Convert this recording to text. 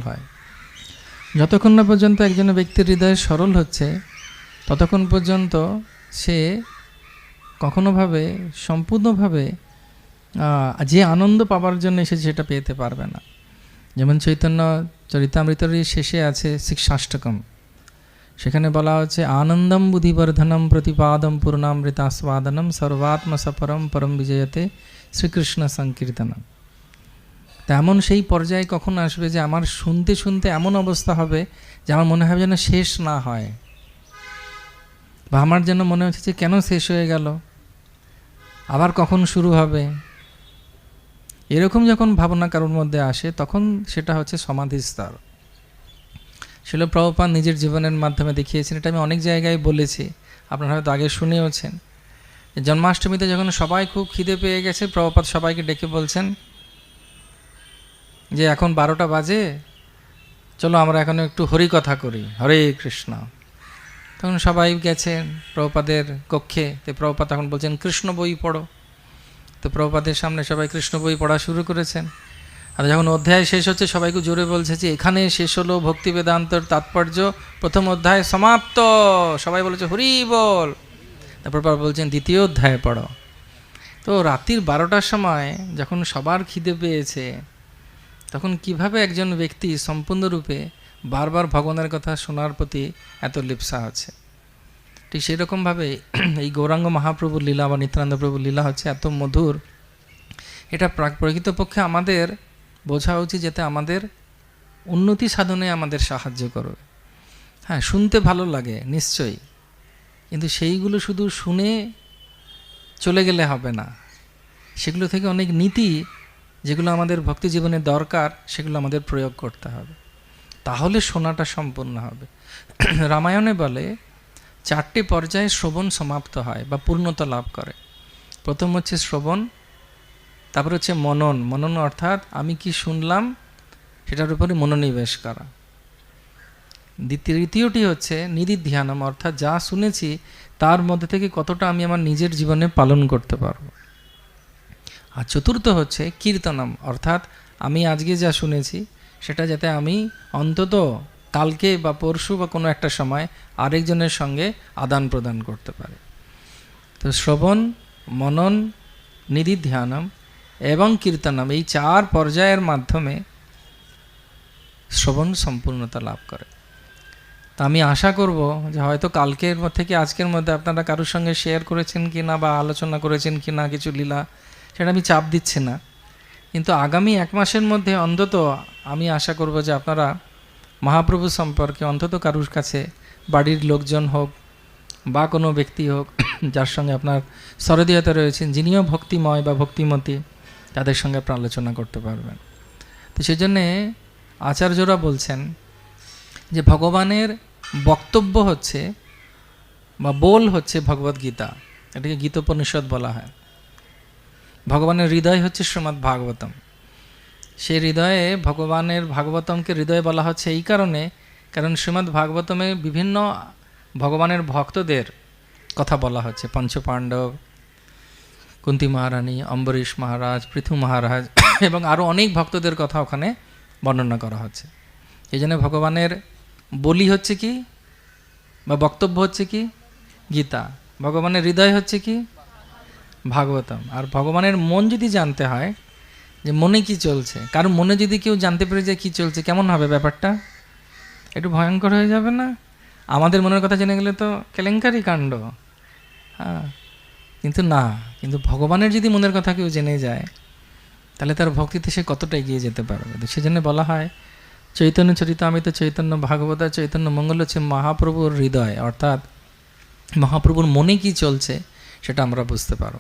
হয়। যতক্ষণ না পর্যন্ত একজন ব্যক্তির হৃদয় সরল হচ্ছে ততক্ষণ পর্যন্ত সে কখনোভাবে সম্পূর্ণভাবে যে আনন্দ পাওয়ার জন্য এসেছে সেটা পেতে পারবে না। যেমন চৈতন্য চরিতামৃতের শেষে আছে শিক্ষাষ্টকম, সেখানে বলা হচ্ছে আনন্দম বুদ্ধিবর্ধনম প্রতিপাদম পূর্ণামৃতাস্বাদনম সর্বাত্মসপরম পরম বিজয়তে শ্রীকৃষ্ণ সংকীর্তনম। তেমন সেই পর্যায়ে কখন আসবে যে আমার শুনতে শুনতে এমন অবস্থা হবে যে আমার মনে হবে যেন শেষ না হয়, বা আমার যেন মনে হচ্ছে যে কেন শেষ হয়ে গেল, আবার কখন শুরু হবে। এরকম যখন ভাবনা কারোর মধ্যে আসে তখন সেটা হচ্ছে সমাধি স্তর। শিল প্রভুপাদ নিজের জীবনের মাধ্যমে দেখিয়েছেন, এটা আমি অনেক জায়গায় বলেছি, আপনারা হয়তো আগে শুনেওছেন। জন্মাষ্টমীতে যখন সবাই খুব খিদে পেয়ে গেছে, প্রভুপাদ সবাইকে ডেকে বলছেন যে এখন 12টা বাজে, চলো আমরা এখন একটু হরিকথা করি, হরে কৃষ্ণ। তখন সবাই গেছেন প্রভুপাদের কক্ষে। তো প্রভুপাদ তখন বলছেন কৃষ্ণ বই পড়ো। তো প্রভুপাদের সামনে সবাই কৃষ্ণ বই পড়া শুরু করেছেন। আর যখন অধ্যায় শেষ হচ্ছে সবাইকে জোরে বলছে যে এখানে শেষ হলো ভক্তি বেদান্তর তাৎপর্য, প্রথম অধ্যায় সমাপ্ত। সবাই বলেছে হরি বল। তারপর বলছেন দ্বিতীয় অধ্যায় পড়ো। তো রাত্রির 12টার সময় যখন সবার খিদে পেয়েছে তখন কিভাবে একজন ব্যক্তি সম্পূর্ণরূপে বারবার ভগবানের কথা শোনার প্রতি এত লিপ্সা আছে। ঠিক সেরকমভাবে এই গৌরাঙ্গ মহাপ্রভুর লীলা বা নিত্যানন্দ প্রভুর লীলা হচ্ছে এত মধুর। এটা প্রকৃতপক্ষে আমাদের বোঝা উচিত যাতে আমাদের উন্নতি সাধনে আমাদের সাহায্য করবে। হ্যাঁ, শুনতে ভালো লাগে নিশ্চয়ই, কিন্তু সেইগুলো শুধু শুনে চলে গেলে হবে না। সেগুলো থেকে অনেক নীতি যেগুলো আমাদের ভক্তি জীবনে দরকার সেগুলো আমাদের প্রয়োগ করতে হবে, তাহলে শোনাটা সম্পূর্ণ হবে। রামায়ণে বলে 4টে পর্যায়ে শ্রবণ সমাপ্ত হয় বা পূর্ণতা লাভ করে। প্রথম হচ্ছে শ্রবণ, তারপর হচ্ছে মনন। মনন অর্থাৎ আমি কি শুনলাম সেটার উপরে মনোনিবেশ করা। তৃতীয়টি হচ্ছে নিদিধ্যানম, অর্থাৎ যা শুনেছি তার মধ্যে থেকে কতটা আমি আমার নিজের জীবনে পালন করতে পারব। আর চতুর্থ হচ্ছে কীর্তনম, অর্থাৎ আমি আজকে যা শুনেছি সেটা যাতে আমি অন্তত কালকে বা পরশু বা কোনো একটা সময় আরেকজনের সঙ্গে আদান প্রদান করতে পারি। তো শ্রবণ, মনন, নিদিধ্যানম এবং কীর্তনম, এই 4 পর্যায়ের মাধ্যমে শ্রবণ সম্পূর্ণতা লাভ করে। তা আমি আশা করব যে হয়তো কালকের থেকে আজকের মধ্যে আপনারা কারোর সঙ্গে শেয়ার করেছেন কি না বা আলোচনা করেছেন কি না কিছু লীলা, সেটা আমি চাপ দিচ্ছি না, কিন্তু আগামী 1 মাসের মধ্যে অন্তত আমি আশা করব যে আপনারা মহাপ্রভু সম্পর্কে অন্তত কারুর কাছে, বাড়ির লোকজন হোক বা কোনো ব্যক্তি হোক যার সঙ্গে আপনার সহৃদয়তা রয়েছেন, যিনিও ভক্তিময় বা ভক্তিমতী, তাদের সঙ্গে আপনার আলোচনা করতে পারবেন। তো সেই জন্যে আচার্যরা বলছেন যে ভগবানের বক্তব্য হচ্ছে বা বোল হচ্ছে ভগবদ্গীতা, এটাকে গীতোপনিষদ বলা হয়। ভগবানের হৃদয় হচ্ছে শ্রীমদ্ ভাগবতম। সেই হৃদয়ে ভগবানের ভাগবতমকে হৃদয় বলা হচ্ছে এই কারণে, কারণ শ্রীমদ্ ভাগবতমে বিভিন্ন ভগবানের ভক্তদের কথা বলা হচ্ছে। পঞ্চপাণ্ডব, কুন্তী মহারানী, অম্বরীশ মহারাজ, পৃথু মহারাজ এবং আরও অনেক ভক্তদের কথা ওখানে বর্ণনা করা হচ্ছে। এই জন্য ভগবানের বলি হচ্ছে কি বা বক্তব্য হচ্ছে কি গীতা, ভগবানের হৃদয় হচ্ছে কি ভাগবতম। আর ভগবানের মন যদি জানতে হয় যে মনে কি চলছে, কারণ মনে যদি কেউ জানতে পেরে যায় কী চলছে, কেমন হবে ব্যাপারটা? একটু ভয়ঙ্কর হয়ে যাবে না? আমাদের মনের কথা জেনে গেলে তো কেলেঙ্কারি কাণ্ড। হ্যাঁ, কিন্তু না, কিন্তু ভগবানের যদি মনের কথা কেউ জেনে যায় তাহলে তার ভক্তিতে সে কতটা এগিয়ে যেতে পারবে। তো সেজন্য বলা হয় চৈতন্য চরিতামৃত চৈতন্য ভাগবত চৈতন্য মঙ্গল হচ্ছে মহাপ্রভুর হৃদয়, অর্থাৎ মহাপ্রভুর মনে কি চলছে সেটা আমরা বুঝতে পারব।